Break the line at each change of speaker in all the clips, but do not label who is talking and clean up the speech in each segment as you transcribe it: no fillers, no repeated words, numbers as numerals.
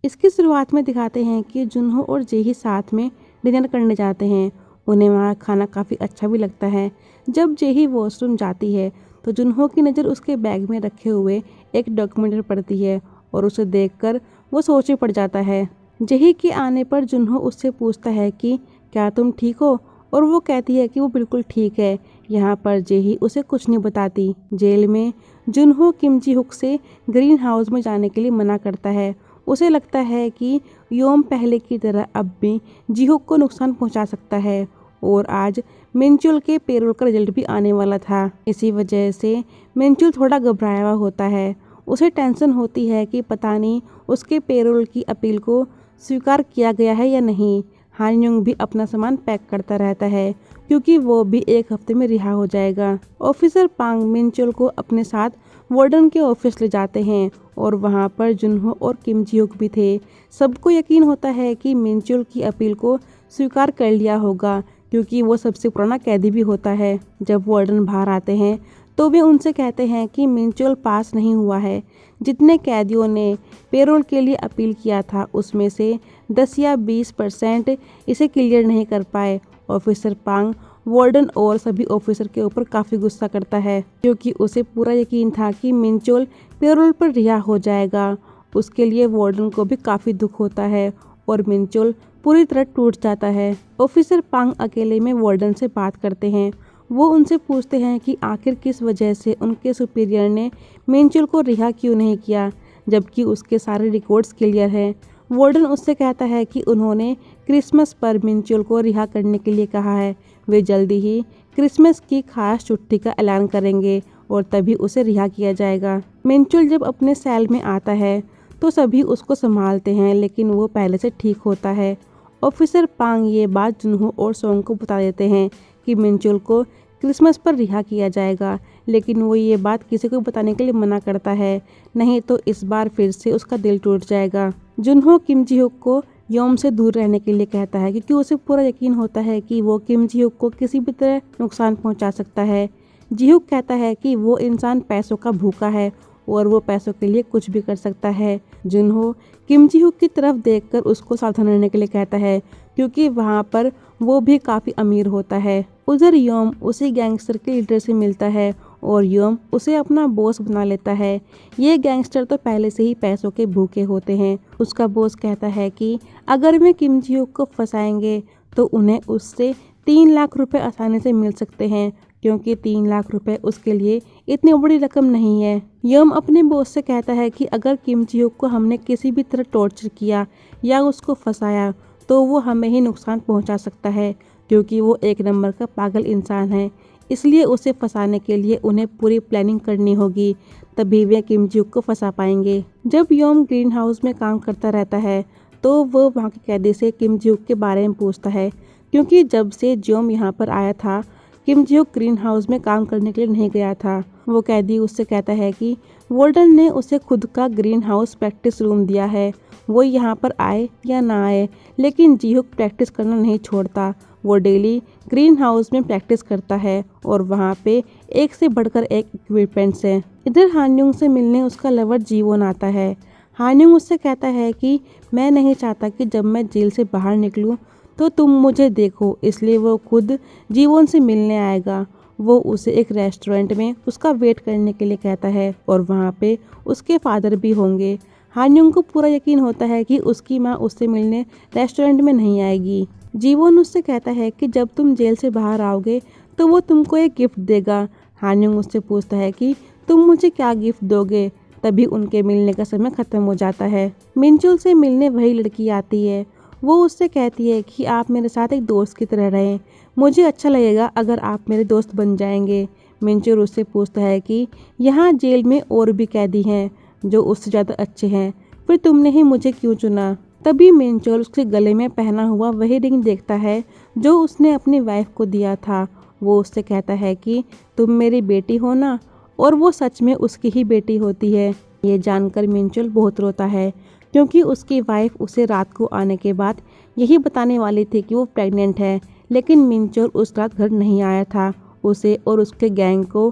इसकी शुरुआत में दिखाते हैं कि जुनहो और जेही साथ में डिनर करने जाते हैं। उन्हें वहाँ खाना काफ़ी अच्छा भी लगता है। जब जेही वॉशरूम जाती है तो जुनहो की नज़र उसके बैग में रखे हुए एक डॉक्यूमेंट्री पड़ती है और उसे देखकर वो सोच में पड़ जाता है। जेही के आने पर जुनहो उससे पूछता है कि क्या तुम ठीक हो, और वो कहती है कि वो बिल्कुल ठीक है। यहाँ पर जेही उसे कुछ नहीं बताती। जेल में जुनहो किम जी हुक से ग्रीन हाउस में जाने के लिए मना करता है। उसे लगता है कि योम पहले की तरह अब भी जीहुक को नुकसान पहुंचा सकता है, और आज मिनचुल के पेरोल का रिजल्ट भी आने वाला था। इसी वजह से मिनचुल थोड़ा घबराया हुआ होता है। उसे टेंशन होती है कि पता नहीं उसके पेरोल की अपील को स्वीकार किया गया है या नहीं। हान युंग भी अपना सामान पैक करता रहता है क्योंकि वो भी एक हफ्ते में रिहा हो जाएगा। ऑफिसर पांग मिनचुल को अपने साथ वार्डन के ऑफिस ले जाते हैं और वहाँ पर जुनहो और किम जी हुक भी थे। सबको यकीन होता है कि मिनचुल की अपील को स्वीकार कर लिया होगा क्योंकि वो सबसे पुराना कैदी भी होता है। जब वार्डन बाहर आते हैं तो वे उनसे कहते हैं कि मिनचुल पास नहीं हुआ है। जितने कैदियों ने पेरोल के लिए अपील किया था उसमें से 10 या 20% इसे क्लियर नहीं कर पाए। ऑफिसर पांग वार्डन और सभी ऑफिसर के ऊपर काफ़ी गुस्सा करता है क्योंकि उसे पूरा यकीन था कि मिनचुल पेरोल पर रिहा हो जाएगा। उसके लिए वार्डन को भी काफ़ी दुख होता है और मिनचुल पूरी तरह टूट जाता है। ऑफिसर पांग अकेले में वार्डन से बात करते हैं। वो उनसे पूछते हैं कि आखिर किस वजह से उनके सुपीरियर ने मिनचुल को रिहा क्यों नहीं किया जबकि उसके सारे रिकॉर्ड्स क्लियर हैं। वार्डन उससे कहता है कि उन्होंने क्रिसमस पर मिनचुल को रिहा करने के लिए कहा है। वे जल्दी ही क्रिसमस की खास छुट्टी का ऐलान करेंगे और तभी उसे रिहा किया जाएगा। मिनचुल जब अपने सेल में आता है तो सभी उसको संभालते हैं लेकिन वो पहले से ठीक होता है। ऑफिसर पांग ये बात जुनहो और सोंग को बता देते हैं कि मिनचुल को क्रिसमस पर रिहा किया जाएगा, लेकिन वो ये बात किसी को बताने के लिए मना करता है, नहीं तो इस बार फिर से उसका दिल टूट जाएगा। जुनहो किम जी हुक को योम से दूर रहने के लिए कहता है क्योंकि उसे पूरा यकीन होता है कि वो किम जी हुक को किसी भी तरह नुकसान पहुंचा सकता है। जी हुक कहता है कि वो इंसान पैसों का भूखा है और वो पैसों के लिए कुछ भी कर सकता है। जुनहो किम जी हुक की तरफ देखकर उसको सावधान रहने के लिए कहता है क्योंकि वहाँ पर वो भी काफ़ी अमीर होता है। उधर योम उसी गैंगस्टर के लीडर से मिलता है और योम उसे अपना बॉस बना लेता है। ये गैंगस्टर तो पहले से ही पैसों के भूखे होते हैं। उसका बॉस कहता है कि अगर वे किम जी हुक को फंसाएंगे तो उन्हें उससे 3 लाख रुपए आसानी से मिल सकते हैं क्योंकि 3 लाख रुपए उसके लिए इतनी बड़ी रकम नहीं है। यम अपने बॉस से कहता है कि अगर किम जी हुक को हमने किसी भी तरह टॉर्चर किया या उसको फंसाया तो वो हमें ही नुकसान पहुंचा सकता है क्योंकि वो एक नंबर का पागल इंसान है। इसलिए उसे फंसाने के लिए उन्हें पूरी प्लानिंग करनी होगी, तभी वे किम जी हुक को फंसा पाएंगे। जब योम ग्रीन हाउस में काम करता रहता है तो वो वहाँ के कैदी से किम जी हुक के बारे में पूछता है क्योंकि जब से जोम यहाँ पर आया था किम जी हुक ग्रीन हाउस में काम करने के लिए नहीं गया था। वो कैदी उससे कहता है कि वार्डन ने उसे खुद का ग्रीन हाउस प्रैक्टिस रूम दिया है, वो यहाँ पर आए या ना आए, लेकिन जी हुक प्रैक्टिस करना नहीं छोड़ता। वो डेली ग्रीन हाउस में प्रैक्टिस करता है और वहाँ पे एक से बढ़कर एक इक्विपमेंट्स हैं। इधर हानयुंग से मिलने उसका लवर जीवोन आता है। हानयुंग उससे कहता है कि मैं नहीं चाहता कि जब मैं जेल से बाहर निकलूं तो तुम मुझे देखो, इसलिए वो खुद जीवोन से मिलने आएगा। वो उसे एक रेस्टोरेंट में उसका वेट करने के लिए कहता है और वहाँ पे उसके फादर भी होंगे। हानयुंग को पूरा यकीन होता है कि उसकी माँ उससे मिलने रेस्टोरेंट में नहीं आएगी। जीवोन उससे कहता है कि जब तुम जेल से बाहर आओगे तो वो तुमको एक गिफ्ट देगा। हानयुंग उससे पूछता है कि तुम मुझे क्या गिफ्ट दोगे। तभी उनके मिलने का समय खत्म हो जाता है। मिनचुल से मिलने वही लड़की आती है। वो उससे कहती है कि आप मेरे साथ एक दोस्त की तरह रहें, मुझे अच्छा लगेगा अगर आप मेरे दोस्त बन जाएंगे। मिनचुल उससे पूछता है कि यहाँ जेल में और भी कैदी हैं जो उससे ज़्यादा अच्छे हैं, फिर तुमने ही मुझे क्यों चुना। तभी मिनचुल उसके गले में पहना हुआ वही रिंग देखता है जो उसने अपनी वाइफ को दिया था। वो उससे कहता है कि तुम मेरी बेटी हो ना, और वो सच में उसकी ही बेटी होती है। ये जानकर मिनचुल बहुत रोता है क्योंकि उसकी वाइफ उसे रात को आने के बाद यही बताने वाली थी कि वो प्रेग्नेंट है, लेकिन मिनचुल उस रात घर नहीं आया था। उसे और उसके गैंग को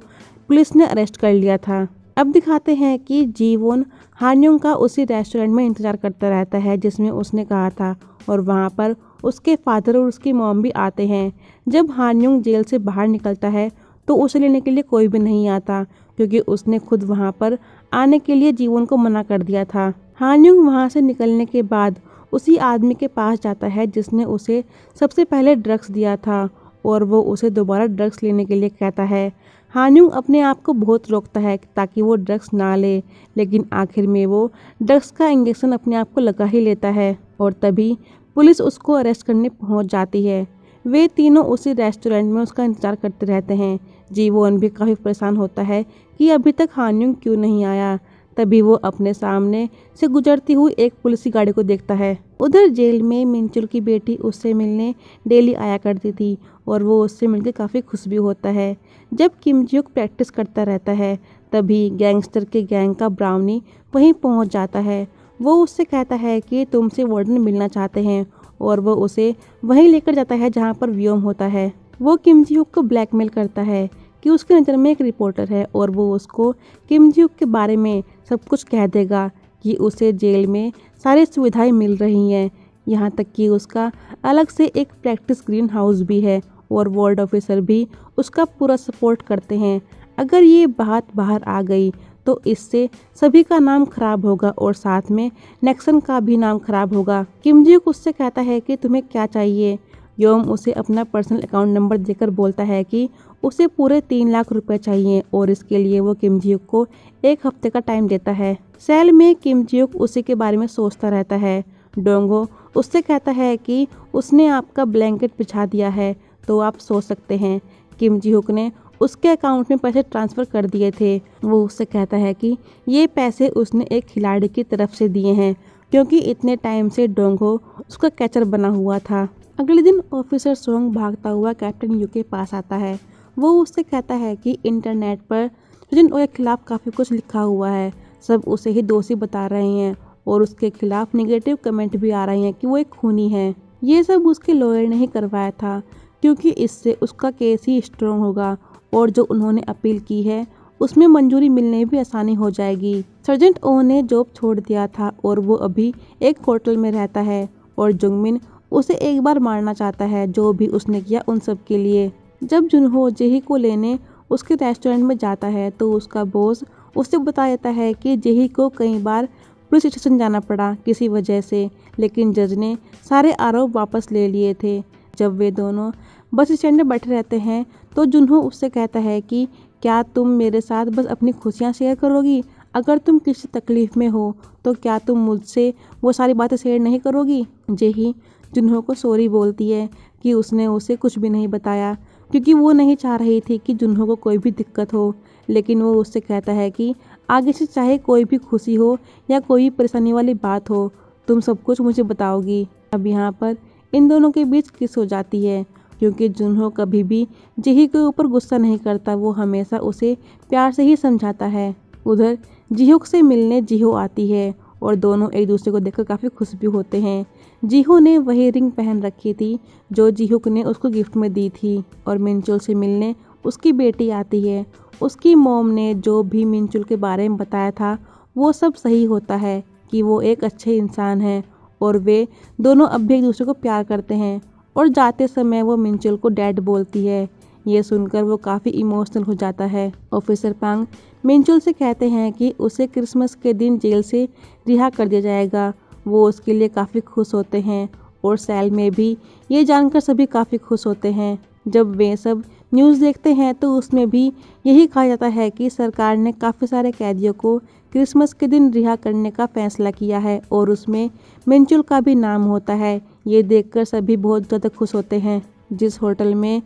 पुलिस ने अरेस्ट कर लिया था। अब दिखाते हैं कि जीवोन हान्योंग का उसी रेस्टोरेंट में इंतजार करता रहता है जिसमें उसने कहा था, और वहाँ पर उसके फादर और उसकी मॉम भी आते हैं। जब हान्योंग जेल से बाहर निकलता है तो उसे लेने के लिए कोई भी नहीं आता, क्योंकि उसने खुद वहाँ पर आने के लिए जीवोन को मना कर दिया था। हान्योंग वहाँ से निकलने के बाद उसी आदमी के पास जाता है जिसने उसे सबसे पहले ड्रग्स दिया था, और वो उसे दोबारा ड्रग्स लेने के लिए कहता है। हान्योंग अपने आप को बहुत रोकता है ताकि वो ड्रग्स ना ले, लेकिन आखिर में वो ड्रग्स का इंजेक्शन अपने आप को लगा ही लेता है, और तभी पुलिस उसको अरेस्ट करने पहुंच जाती है। वे तीनों उसी रेस्टोरेंट में उसका इंतजार करते रहते हैं। जीवोन भी काफ़ी परेशान होता है कि अभी तक हान्योंग क्यों नहीं आया। तभी वो अपने सामने से गुजरती हुई एक पुलिस की गाड़ी को देखता है। उधर जेल में मिंचुल की बेटी उससे मिलने डेली आया करती थी, और वो उससे मिलकर काफ़ी खुश भी होता है। जब किम जियोक प्रैक्टिस करता रहता है तभी गैंगस्टर के गैंग का ब्राउनी वहीं पहुंच जाता है। वो उससे कहता है कि तुमसे वार्डन मिलना चाहते हैं, और वो उसे वहीं लेकर जाता है जहां पर व्योम होता है। वो किम जियोक को ब्लैकमेल करता है कि उसकी नज़र में एक रिपोर्टर है, और वो उसको किम जियोक के बारे में सब कुछ कह देगा कि उसे जेल में सारी सुविधाएं मिल रही हैं, यहाँ तक कि उसका अलग से एक प्रैक्टिस ग्रीन हाउस भी है, और वार्ड ऑफिसर भी उसका पूरा सपोर्ट करते हैं। अगर ये बात बाहर आ गई तो इससे सभी का नाम खराब होगा, और साथ में नेक्सन का भी नाम खराब होगा। किम जियोक उससे कहता है कि तुम्हें क्या चाहिए। योम उसे अपना पर्सनल अकाउंट नंबर देकर बोलता है कि उसे पूरे 3 लाख रुपए चाहिए, और इसके लिए वो किम जियोक को 1 हफ्ते का टाइम देता है। सेल में किम जियोक उसी के बारे में सोचता रहता है। डोंगो उससे कहता है कि उसने आपका ब्लैंकेट बिछा दिया है, तो आप सो सकते हैं। किम जियोक ने उसके अकाउंट में पैसे ट्रांसफ़र कर दिए थे। वो उससे कहता है कि ये पैसे उसने एक खिलाड़ी की तरफ से दिए हैं, क्योंकि इतने टाइम से डोंगो उसका कैचर बना हुआ था। अगले दिन ऑफिसर सोंग भागता हुआ कैप्टन यू के पास आता है। वो उससे कहता है कि इंटरनेट पर सचिन ओ के खिलाफ काफ़ी कुछ लिखा हुआ है, सब उसे ही दोषी बता रहे हैं, और उसके खिलाफ नेगेटिव कमेंट भी आ रहे हैं कि वो एक खूनी है। ये सब उसके लॉयर ने ही करवाया था, क्योंकि इससे उसका केस ही स्ट्रॉन्ग होगा, और जो उन्होंने अपील की है उसमें मंजूरी मिलने भी आसानी हो जाएगी। सर्जेंट ओ ने जॉब छोड़ दिया था, और वो अभी एक होटल में रहता है, और जुंगमिन उसे एक बार मारना चाहता है, जो भी उसने किया उन सब के लिए। जब जुनहो जेही को लेने उसके रेस्टोरेंट में जाता है तो उसका बॉस उसे बता देता है कि जेही को कई बार पुलिस स्टेशन जाना पड़ा किसी वजह से, लेकिन जज ने सारे आरोप वापस ले लिए थे। जब वे दोनों बस स्टैंड में बैठे रहते हैं तो जुनहो उससे कहता है कि क्या तुम मेरे साथ बस अपनी खुशियाँ शेयर करोगी? अगर तुम किसी तकलीफ में हो तो क्या तुम मुझसे वो सारी बातें शेयर नहीं करोगी? जेही जुनहो को सॉरी बोलती है कि उसने उसे कुछ भी नहीं बताया, क्योंकि वो नहीं चाह रही थी कि जुनहो को कोई भी दिक्कत हो। लेकिन वो उससे कहता है कि आगे से चाहे कोई भी खुशी हो या कोई परेशानी वाली बात हो, तुम सब कुछ मुझे बताओगी। अब यहाँ पर इन दोनों के बीच किस हो जाती है, क्योंकि जुनहो कभी भी जेही के ऊपर गुस्सा नहीं करता, वो हमेशा उसे प्यार से ही समझाता है। उधर जिहोक से मिलने जिहो आती है, और दोनों एक दूसरे को देखकर काफ़ी खुश भी होते हैं। जिहो ने वही रिंग पहन रखी थी जो जिहुक ने उसको गिफ्ट में दी थी, और मिंचुल से मिलने उसकी बेटी आती है। उसकी मॉम ने जो भी मिंचुल के बारे में बताया था वो सब सही होता है कि वो एक अच्छे इंसान है, और वे दोनों अब भी एक दूसरे को प्यार करते हैं। और जाते समय वो मिंचुल को डैड बोलती है। ये सुनकर वो काफ़ी इमोशनल हो जाता है। ऑफिसर पांग मिंचुल से कहते हैं कि उसे क्रिसमस के दिन जेल से रिहा कर दिया जाएगा। वो उसके लिए काफ़ी खुश होते हैं, और सेल में भी ये जानकर सभी काफ़ी खुश होते हैं। जब वे सब न्यूज़ देखते हैं तो उसमें भी यही कहा जाता है कि सरकार ने काफ़ी सारे कैदियों को क्रिसमस के दिन रिहा करने का फैसला किया है, और उसमें मिंचुल का भी नाम होता है। ये देखकर सभी बहुत ज़्यादा खुश होते हैं। जिस होटल में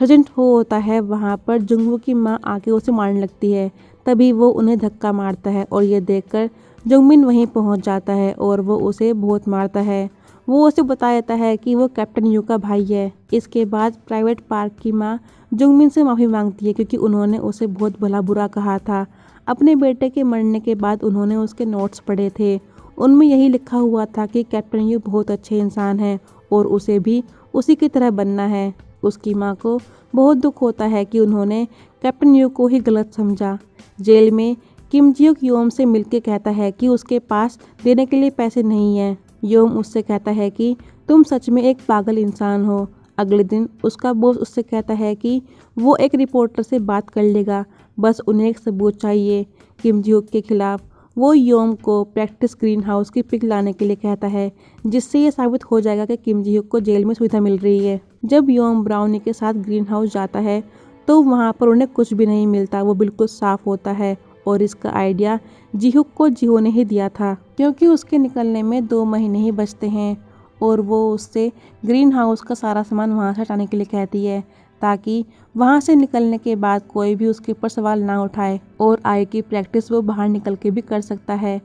सर्जेंट हो होता है वहाँ पर जुंगवू की माँ आके उसे मारने लगती है। तभी वो उन्हें धक्का मारता है, और ये देखकर जुंगमिन वहीं पहुँच जाता है, और वो उसे बहुत मारता है। वो उसे बता देता है कि वो कैप्टन यू का भाई है। इसके बाद प्राइवेट पार्क की माँ जुंगमिन से माफ़ी मांगती है, क्योंकि उन्होंने उसे बहुत भला बुरा कहा था। अपने बेटे के मरने के बाद उन्होंने उसके नोट्स पढ़े थे, उनमें यही लिखा हुआ था कि कैप्टन यू बहुत अच्छे इंसान हैं, और उसे भी उसी की तरह बनना है। उसकी माँ को बहुत दुख होता है कि उन्होंने कैप्टन यू को ही गलत समझा। जेल में किम जियोक योम से मिलके कहता है कि उसके पास देने के लिए पैसे नहीं है। योम उससे कहता है कि तुम सच में एक पागल इंसान हो। अगले दिन उसका बॉस उससे कहता है कि वो एक रिपोर्टर से बात कर लेगा, बस उन्हें एक सबूत चाहिए किम जियोक के खिलाफ। वो योम को प्रैक्टिस ग्रीन हाउस की पिक लाने के लिए कहता है, जिससे ये साबित हो जाएगा कि किम जियोक को जेल में सुविधा मिल रही है। जब योम ब्राउनी के साथ ग्रीन हाउस जाता है तो वहाँ पर उन्हें कुछ भी नहीं मिलता, वो बिल्कुल साफ होता है और इसका आइडिया जिहुक को जिहो ने ही दिया था, क्योंकि उसके निकलने में 2 महीने ही बचते हैं और वो उससे ग्रीन हाउस का सारा सामान वहाँ से हटाने के लिए कहती है, ताकि वहाँ से निकलने के बाद कोई भी उसके ऊपर सवाल ना उठाए और आगे की प्रैक्टिस वो बाहर निकल के भी कर सकता है।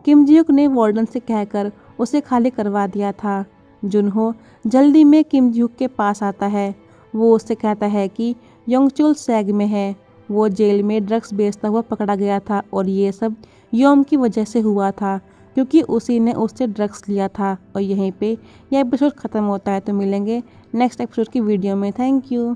किम जियोक ने वार्डन से कहकर उसे खाली करवा दिया था। जुनहो जल्दी में किम जियोक के पास आता है। वो उससे कहता है कि योंगचुल सैग में है। वो जेल में ड्रग्स बेचता हुआ पकड़ा गया था और ये सब योम की वजह से हुआ था, क्योंकि उसी ने उससे ड्रग्स लिया था। और यहीं पे यह एपिसोड ख़त्म होता है। तो मिलेंगे नेक्स्ट एपिसोड की वीडियो में। Thank you.